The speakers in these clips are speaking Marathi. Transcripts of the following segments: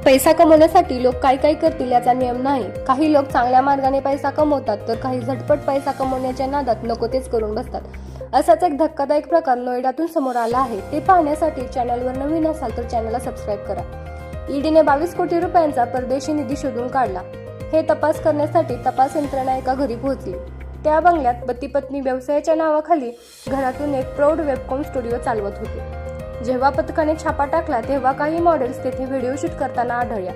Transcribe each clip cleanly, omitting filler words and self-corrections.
पैसा कमवण्यासाठी लोक काय काय करतील याचा नियम नाही. काही लोक चांगल्या मार्गाने पैसा कमवतात तर काही झटपट पैसा कमवण्याच्या नादात नको तेच करून बसतात. असाच एक धक्कादायक प्रकार नोएडातून समोर आला आहे. ते पाहण्यासाठी चॅनलवर नवीन असाल तर चॅनलला सबस्क्राईब करा. ईडीने 22 कोटी रुपयांचा परदेशी निधी शोधून काढला. हे तपास करण्यासाठी तपास यंत्रणा एका घरी पोहोचली. त्या बंगल्यात पती पत्नी व्यवसायाच्या नावाखाली घरातून एक प्रौढ वेबकॉम स्टुडिओ चालवत होते. जेव्हा पथकाने छापा टाकला तेव्हा काही मॉडेल्स तेथे व्हिडिओ शूट करताना आढळल्या.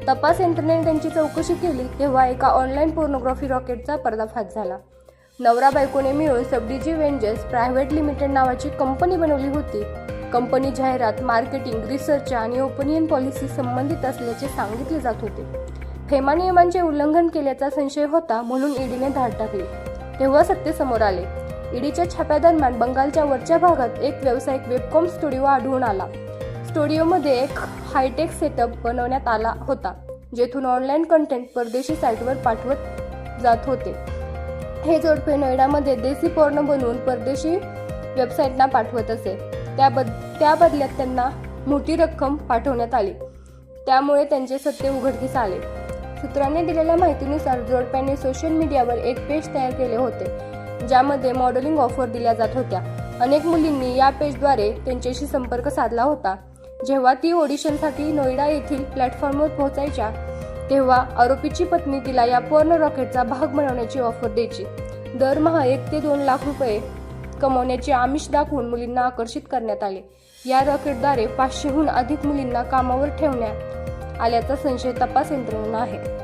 तपास यंत्रणेने त्यांची चौकशी केली तेव्हा एका ऑनलाईन पोर्नोग्राफी रॉकेटचा पर्दाफाश झाला. नवरा बायकोने मिळून सबडीजी वेंचर्स प्रायव्हेट लिमिटेड नावाची कंपनी बनवली होती. कंपनी जाहिरात, मार्केटिंग, रिसर्च आणि ओपिनियन पॉलिसी संबंधित असल्याचे सांगितले जात होते. फेमा नियमांचे उल्लंघन केल्याचा संशय होता म्हणून ईडीने धाड टाकली. तेव्हा सत्य समोर आले. ईडीच्या छाप्यादरम्यान बंगालच्या वरच्या भागात एक व्यावसायिक वेबकॉम स्टुडिओ आढळून आला. स्टुडिओमध्ये एक हायटेक सेटअप बनवण्यात आला होता जेथून ऑनलाईन कंटेंट परदेशी साईटवर पाठवत जात होते. हे जोडपे नोएडामध्ये देसी पॉर्न बनवून परदेशी वेबसाईटना पाठवत असे. त्या बदल्यात त्यांना मोठी रक्कम पाठवण्यात आली. त्यामुळे त्यांचे सत्य उघडकीस आले. सूत्रांनी दिलेल्या माहितीनुसार जोडप्याने सोशल मीडियावर एक पेज तयार केले होते ज्यामध्ये मॉडेलिंग ऑफर दिल्या जात होत्या. अनेक मुलींनी या पेजद्वारे त्यांच्याशी संपर्क साधला होता. जेव्हा ती ऑडिशनसाठी नोएडा येथील प्लॅटफॉर्मवर पोहोचायच्या तेव्हा आरोपीची पत्नी तिला या पॉर्न रॉकेटचा भाग बनवण्याची ऑफर द्यायची. दरमहा 1 ते 2 लाख रुपये कमवण्याचे आमिष दाखवून मुलींना आकर्षित करण्यात आले. या रॉकेटद्वारे 500हून अधिक मुलींना कामावर ठेवण्यात आल्याचा संशय तपास यंत्रणेला आहे.